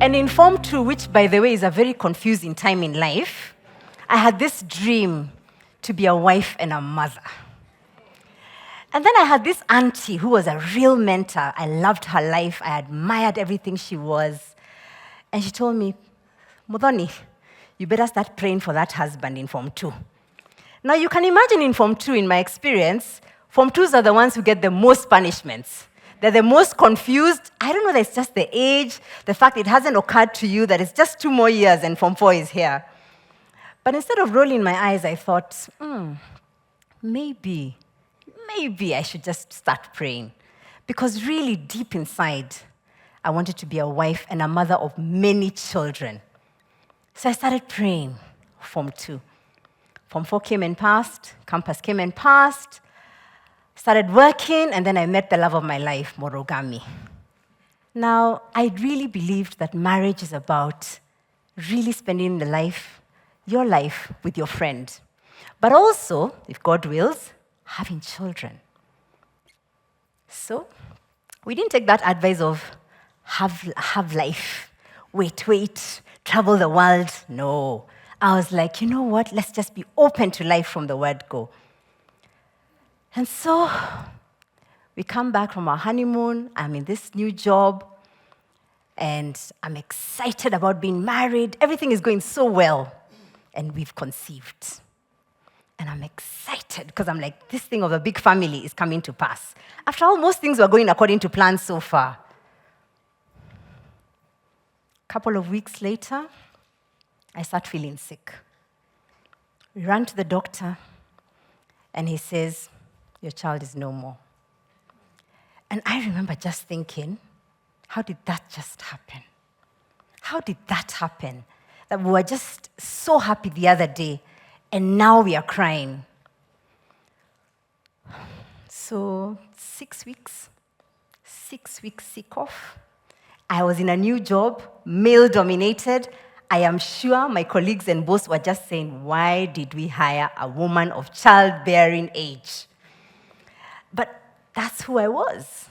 And in Form 2, which, by the way, is a very confusing time in life, I had this dream to be a wife and a mother. And then I had this auntie who was a real mentor. I loved her life. I admired everything she was. And she told me, Mudhoni, you better start praying for that husband in Form 2. Now, you can imagine in Form 2, in my experience, Form 2s are the ones who get the most punishments. They're the most confused. I don't know that it's just the age, the fact it hasn't occurred to you that it's just 2 more years and Form 4 is here. But instead of rolling my eyes, I thought, maybe I should just start praying. Because really, deep inside, I wanted to be a wife and a mother of many children. So I started praying, Form 2. Form 4 came and passed, campus came and passed, started working, and then I met the love of my life, Murugami. Now, I really believed that marriage is about really spending your life with your friend. But also, if God wills, having children. So, we didn't take that advice of have life, wait, travel the world. No. I was like, you know what? Let's just be open to life from the word go. And so, we come back from our honeymoon. I'm in this new job. And I'm excited about being married. Everything is going so well. And we've conceived. And I'm excited because I'm like, this thing of a big family is coming to pass. After all, most things were going according to plan so far. A couple of weeks later, I start feeling sick. We run to the doctor, and he says, your child is no more. And I remember just thinking, how did that just happen? How did that happen? That we were just so happy the other day, and now we are crying. So 6 weeks sick off. I was in a new job, male-dominated. I am sure my colleagues and boss were just saying, why did we hire a woman of childbearing age? But that's who I was.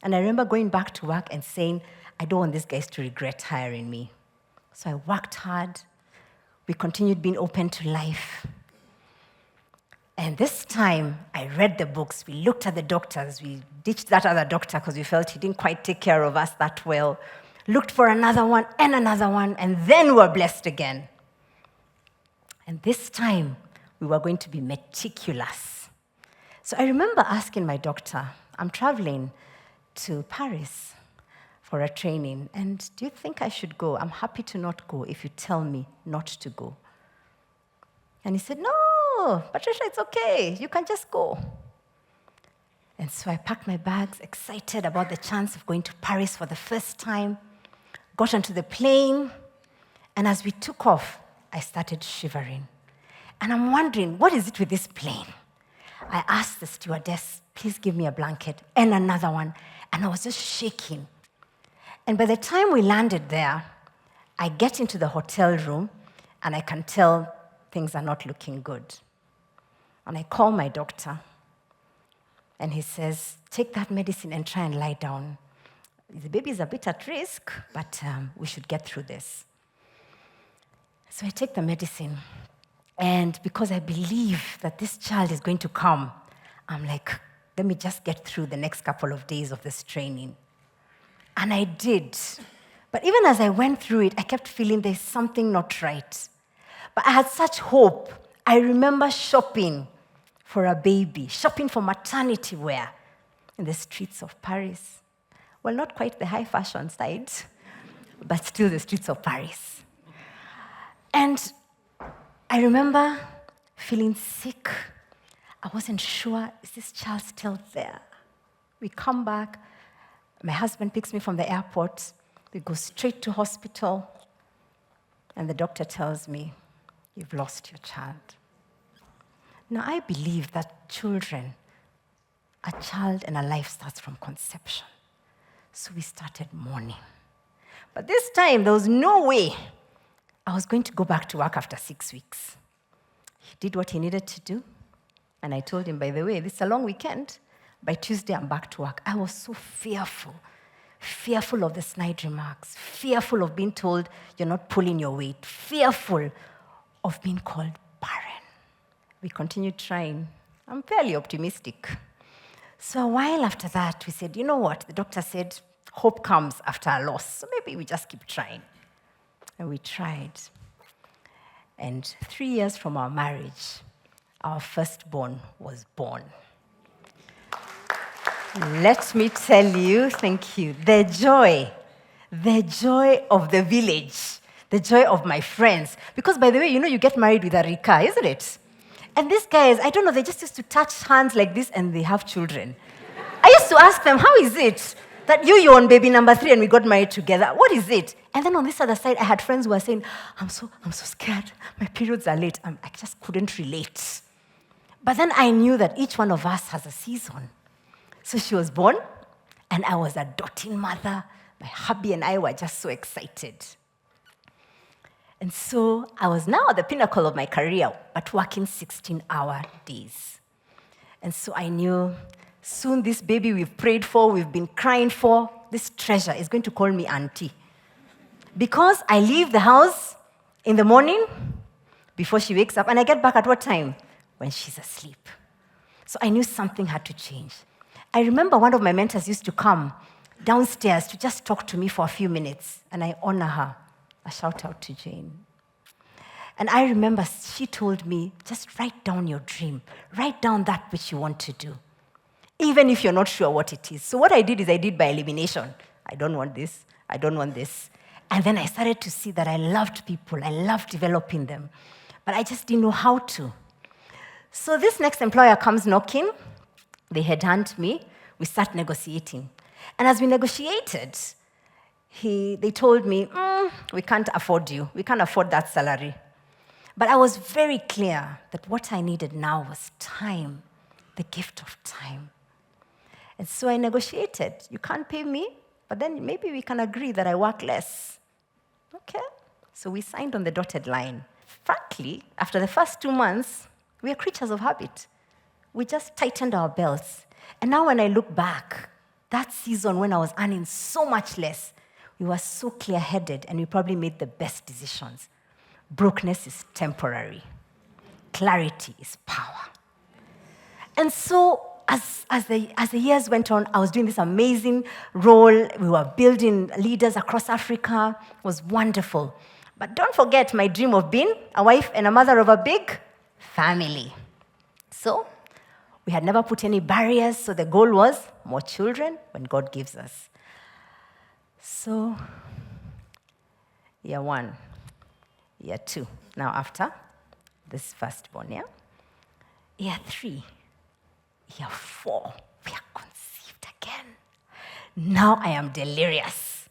And I remember going back to work and saying, I don't want these guys to regret hiring me. So I worked hard. We continued being open to life. And this time, I read the books. We looked at the doctors. We ditched that other doctor because we felt he didn't quite take care of us that well. Looked for another one, and then were blessed again. And this time, we were going to be meticulous. So I remember asking my doctor, I'm traveling to Paris for a training, and do you think I should go? I'm happy to not go if you tell me not to go. And he said, no, Patricia, it's okay. You can just go. And so I packed my bags, excited about the chance of going to Paris for the first time, got onto the plane, and as we took off, I started shivering. And I'm wondering, what is it with this plane? I asked the stewardess, please give me a blanket and another one, and I was just shaking. And by the time we landed there, I get into the hotel room, and I can tell things are not looking good. And I call my doctor, and he says, take that medicine and try and lie down. The baby is a bit at risk, but we should get through this. So I take the medicine, and because I believe that this child is going to come, I'm like, let me just get through the next couple of days of this training. And I did. But even as I went through it, I kept feeling there's something not right. But I had such hope. I remember shopping for a baby, shopping for maternity wear in the streets of Paris. Well, not quite the high fashion side, but still the streets of Paris. And I remember feeling sick. I wasn't sure, is this child still there? We come back. My husband picks me from the airport. We go straight to hospital. And the doctor tells me, you've lost your child. Now, I believe that a child and a life starts from conception. So we started mourning. But this time, there was no way I was going to go back to work after 6 weeks. He did what he needed to do. And I told him, by the way, this is a long weekend. By Tuesday, I'm back to work. I was so fearful fearful of the snide remarks, fearful of being told you're not pulling your weight, fearful of being called barren. We continued trying. I'm fairly optimistic. So a while after that, we said, you know what? The doctor said, hope comes after a loss. So maybe we just keep trying. And we tried. And 3 years from our marriage, our firstborn was born. Let me tell you, thank you, the joy of the village, the joy of my friends. Because by the way, you get married with a Rika, isn't it? And these guys, I don't know, they just used to touch hands like this and they have children. I used to ask them, how is it that you're on baby number 3 and we got married together? What is it? And then on this other side, I had friends who were saying, I'm so scared. My periods are late. I just couldn't relate. But then I knew that each one of us has a season. So she was born, and I was a doting mother. My hubby and I were just so excited. And so I was now at the pinnacle of my career, but working 16-hour days. And so I knew soon this baby we've prayed for, we've been crying for, this treasure is going to call me auntie. Because I leave the house in the morning before she wakes up, and I get back at what time? When she's asleep. So I knew something had to change. I remember one of my mentors used to come downstairs to just talk to me for a few minutes, and I honor her. A shout out to Jane. And I remember she told me, just write down your dream. Write down that which you want to do, even if you're not sure what it is. So what I did is I did by elimination. I don't want this. I don't want this. And then I started to see that I loved people. I loved developing them. But I just didn't know how to. So this next employer comes knocking. They headhunt me. We start negotiating. And as we negotiated, they told me, we can't afford you. We can't afford that salary. But I was very clear that what I needed now was time, the gift of time. And so I negotiated. You can't pay me, but then maybe we can agree that I work less. Okay. So we signed on the dotted line. Frankly, after the first 2 months, we are creatures of habit. We just tightened our belts. And now when I look back, that season when I was earning so much less, we were so clear-headed and we probably made the best decisions. Brokenness is temporary. Clarity is power. And so as the years went on, I was doing this amazing role. We were building leaders across Africa. It was wonderful. But don't forget my dream of being a wife and a mother of a big family. So we had never put any barriers, so the goal was more children when God gives us. So, year 1, year 2. Now after this firstborn, yeah? Year 3, year 4, we are conceived again. Now I am delirious.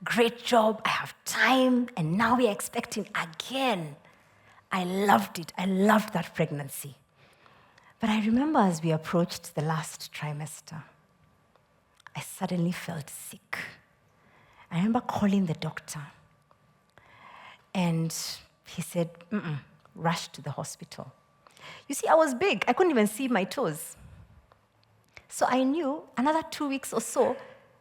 Great job, I have time, and now we are expecting again. I loved it. I loved that pregnancy. But I remember as we approached the last trimester, I suddenly felt sick. I remember calling the doctor, and he said, rush to the hospital. You see, I was big. I couldn't even see my toes. So I knew another 2 weeks or so,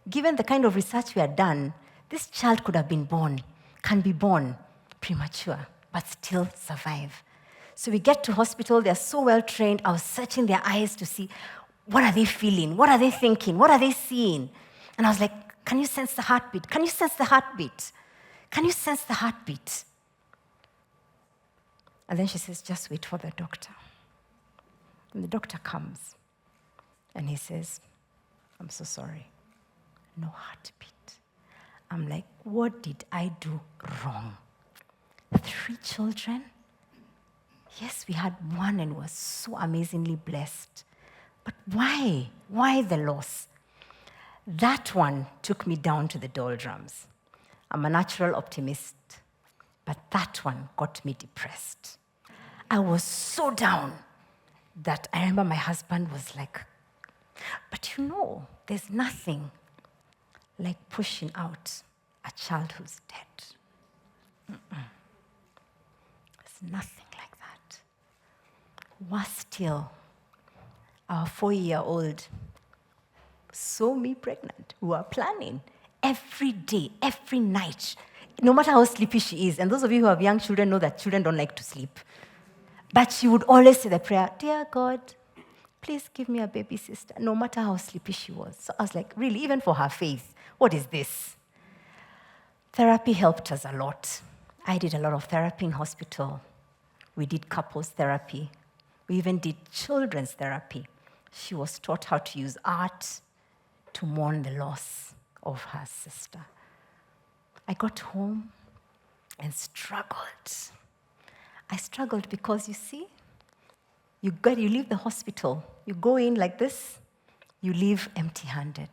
given the kind of research we had done, this child could have been born, can be born premature, but still survive. So we get to hospital, they're so well trained. I was searching their eyes to see, what are they feeling? What are they thinking? What are they seeing? And I was like, can you sense the heartbeat? Can you sense the heartbeat? Can you sense the heartbeat? And then she says, just wait for the doctor. And the doctor comes, and he says, I'm so sorry, no heartbeat. I'm like, what did I do wrong? 3 children? Yes, we had 1 and was so amazingly blessed. But why? Why the loss? That one took me down to the doldrums. I'm a natural optimist, but that one got me depressed. I was so down that I remember my husband was like, but there's nothing like pushing out a child who's dead. There's nothing like that. Worse still, our 4-year-old saw me pregnant. We were planning. every day, every night, no matter how sleepy she is. And those of you who have young children know that children don't like to sleep. But she would always say the prayer, "Dear God, please give me a baby sister," no matter how sleepy she was. So I was like, really, even for her faith, what is this? Therapy helped us a lot. I did a lot of therapy in hospital. We did couples therapy. We even did children's therapy. She was taught how to use art to mourn the loss of her sister. I got home and struggled. I struggled because, you see, you leave the hospital. You go in like this, you leave empty-handed.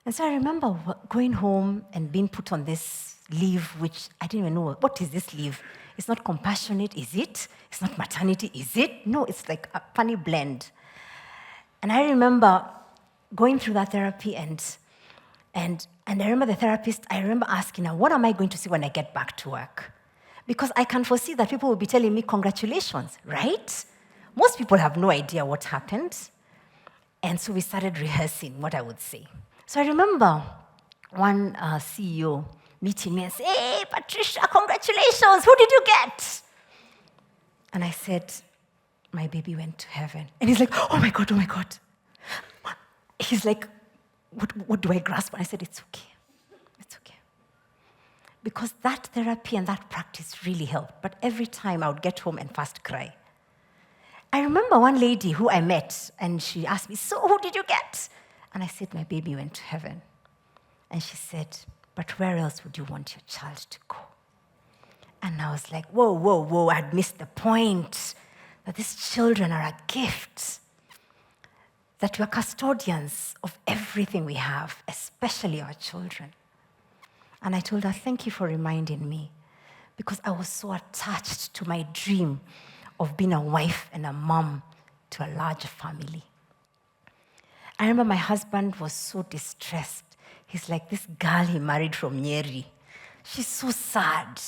And so I remember going home and being put on this leave, which I didn't even know, what is this leave? It's not compassionate, is it? It's not maternity, is it? No, it's like a funny blend. And I remember going through that therapy and I remember the therapist, I remember asking her, what am I going to see when I get back to work? Because I can foresee that people will be telling me, congratulations, right? Most people have no idea what happened. And so we started rehearsing what I would say. So I remember one CEO meeting me and saying, "Hey, Patricia, congratulations, who did you get?" And I said, "My baby went to heaven." And he's like, oh my God. He's like, what do I grasp? And I said, it's okay. Because that therapy and that practice really helped. But every time I would get home and fast cry. I remember one lady who I met, and she asked me, "So who did you get?" And I said, "My baby went to heaven." And she said, "But where else would you want your child to go?" And I was like, whoa, I'd missed the point. That these children are a gift. That we're custodians of everything we have, especially our children. And I told her, "Thank you for reminding me," because I was so attached to my dream of being a wife and a mom to a large family. I remember my husband was so distressed. He's like, "This girl he married from Nyeri, she's so sad.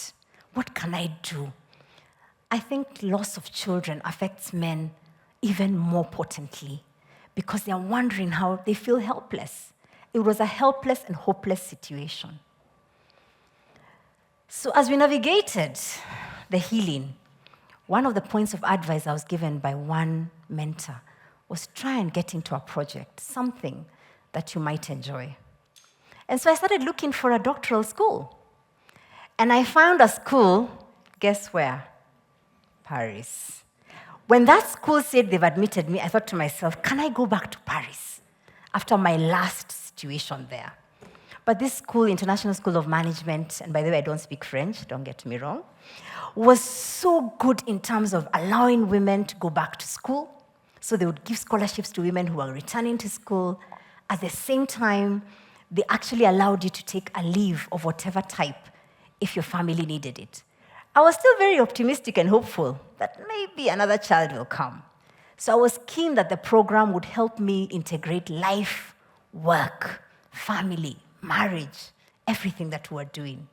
What can I do?" I think loss of children affects men even more potently because they're wondering how they feel helpless. It was a helpless and hopeless situation. So as we navigated the healing, one of the points of advice I was given by one mentor was try and get into a project, something that you might enjoy. And so I started looking for a doctoral school. And I found a school, guess where? Paris. When that school said they've admitted me, I thought to myself, can I go back to Paris after my last situation there? But this school, International School of Management, and by the way, I don't speak French, don't get me wrong, was so good in terms of allowing women to go back to school. So they would give scholarships to women who are returning to school. At the same time, they actually allowed you to take a leave of whatever type if your family needed it. I was still very optimistic and hopeful that maybe another child will come. So I was keen that the program would help me integrate life, work, family, marriage, everything that we were doing.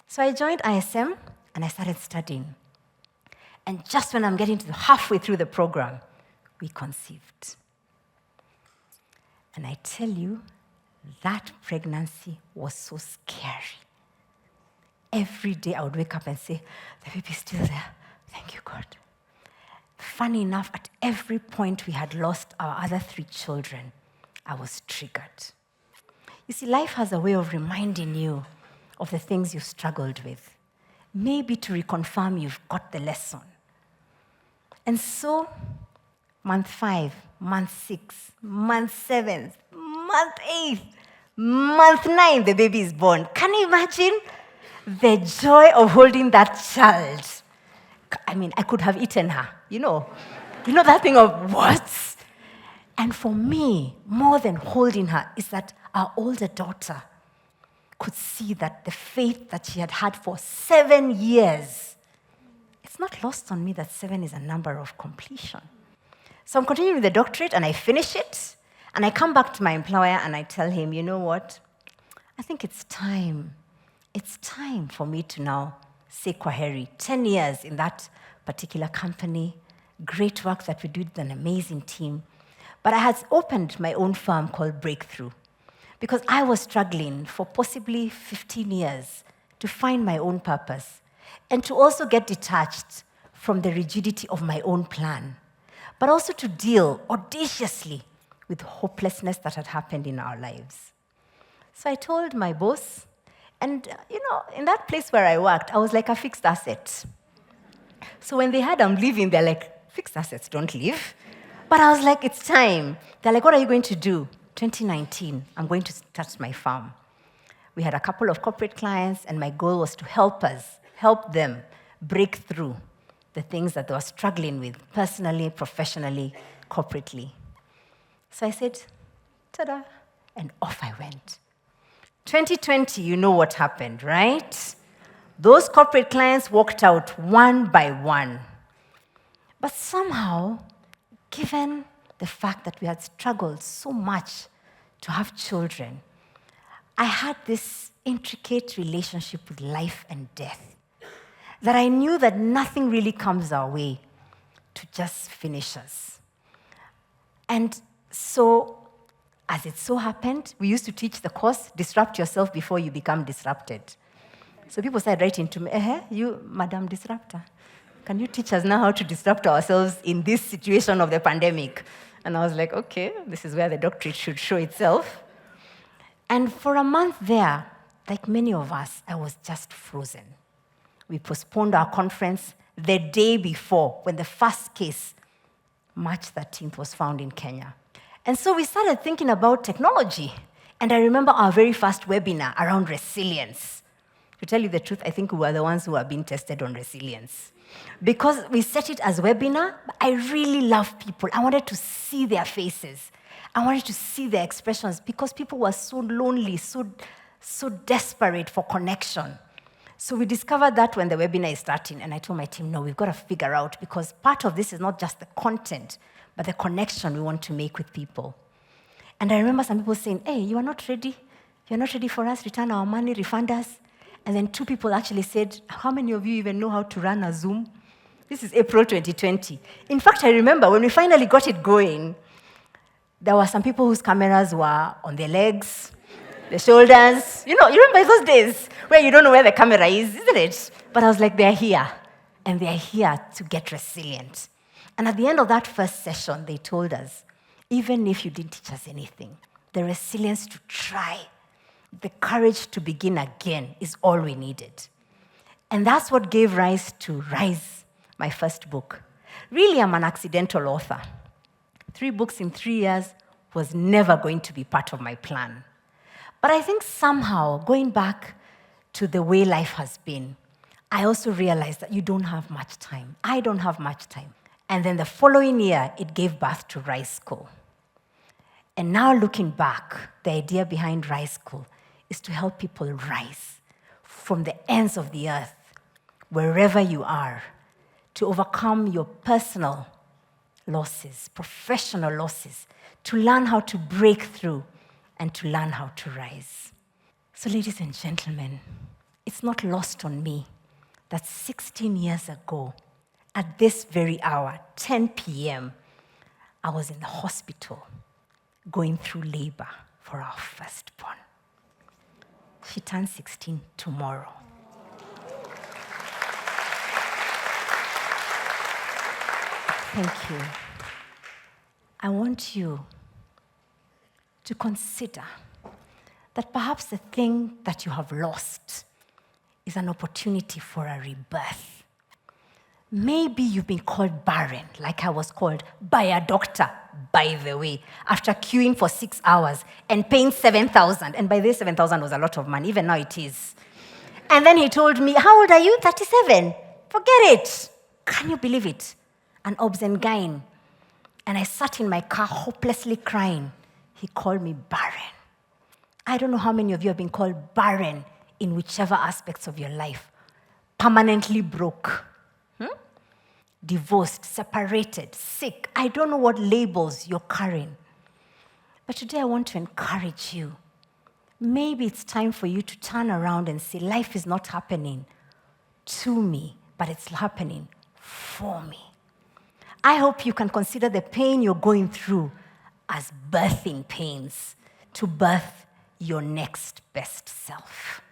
So I joined ISM and I started studying. And just when I'm getting to halfway through the program, we conceived. And I tell you, that pregnancy was so scary. Every day I would wake up and say, the baby's still there. Thank you, God. Funny enough, at every point we had lost our other 3 children, I was triggered. You see, life has a way of reminding you of the things you've struggled with. Maybe to reconfirm you've got the lesson. And so, month 5, month 6, month 7, month 8, month 9, the baby is born. Can you imagine the joy of holding that child? I mean, I could have eaten her, you know that thing of what? And for me, more than holding her, is that our older daughter could see that the faith that she had had for 7 years, it's not lost on me that 7 is a number of completion. So I'm continuing with the doctorate, and I finish it, and I come back to my employer, and I tell him, you know what? I think it's time. It's time for me to now say kwaheri. 10 years in that particular company, great work that we did with an amazing team. But I had opened my own firm called Breakthrough, because I was struggling for possibly 15 years to find my own purpose and to also get detached from the rigidity of my own plan, but also to deal audaciously with hopelessness that had happened in our lives. So I told my boss, and in that place where I worked, I was like a fixed asset. So when they heard I'm leaving, they're like, fixed assets don't leave. But I was like, it's time. They're like, what are you going to do? 2019, I'm going to start my farm. We had a couple of corporate clients, and my goal was to help them break through the things that they were struggling with personally, professionally, corporately. So I said, ta-da, and off I went. 2020, you know what happened, right? Those corporate clients walked out one by one. But somehow, given the fact that we had struggled so much to have children, I had this intricate relationship with life and death, that I knew that nothing really comes our way to just finish us. And so, as it so happened, we used to teach the course, Disrupt Yourself Before You Become Disrupted. So people started writing to me, you, Madam Disruptor, can you teach us now how to disrupt ourselves in this situation of the pandemic? And I was like, okay, this is where the doctorate should show itself. And for a month there, like many of us, I was just frozen. We postponed our conference the day before, when the first case, March 13th, was found in Kenya. And so we started thinking about technology. And I remember our very first webinar around resilience. To tell you the truth, I think we were the ones who were being tested on resilience. Because we set it as webinar, I really love people. I wanted to see their faces. I wanted to see their expressions, because people were so lonely, so desperate for connection. So we discovered that when the webinar is starting, and I told my team, no, we've got to figure out, because part of this is not just the content, but the connection we want to make with people. And I remember some people saying, hey, you are not ready. You're not ready for us. Return our money, refund us. And then 2 people actually said, how many of you even know how to run a Zoom? This is April 2020. In fact, I remember when we finally got it going, there were some people whose cameras were on their legs, the shoulders. You remember those days where you don't know where the camera is, isn't it? But I was like, they're here. And they're here to get resilient. And at the end of that first session, they told us, even if you didn't teach us anything, the resilience to try, the courage to begin again is all we needed. And that's what gave rise to Rise, my first book. Really, I'm an accidental author. 3 books in 3 years was never going to be part of my plan. But I think somehow, going back to the way life has been, I also realized that you don't have much time. I don't have much time. And then the following year, it gave birth to Rise School. And now looking back, the idea behind Rise School is to help people rise from the ends of the earth, wherever you are, to overcome your personal losses, professional losses, to learn how to break through and to learn how to rise. So ladies and gentlemen, it's not lost on me that 16 years ago, at this very hour, 10 p.m., I was in the hospital going through labor for our firstborn. She turns 16 tomorrow. Thank you. I want you to consider that perhaps the thing that you have lost is an opportunity for a rebirth. Maybe you've been called barren, like I was called by a doctor, by the way, after queuing for 6 hours and paying 7,000. And by this, 7,000 was a lot of money. Even now it is. And then he told me, how old are you? 37. Forget it. Can you believe it? An obs-and-gyne. And I sat in my car hopelessly crying. He called me barren. I don't know how many of you have been called barren in whichever aspects of your life. Permanently broke. Divorced, separated, sick. I don't know what labels you're carrying. But today I want to encourage you. Maybe it's time for you to turn around and say, life is not happening to me, but it's happening for me. I hope you can consider the pain you're going through as birthing pains to birth your next best self.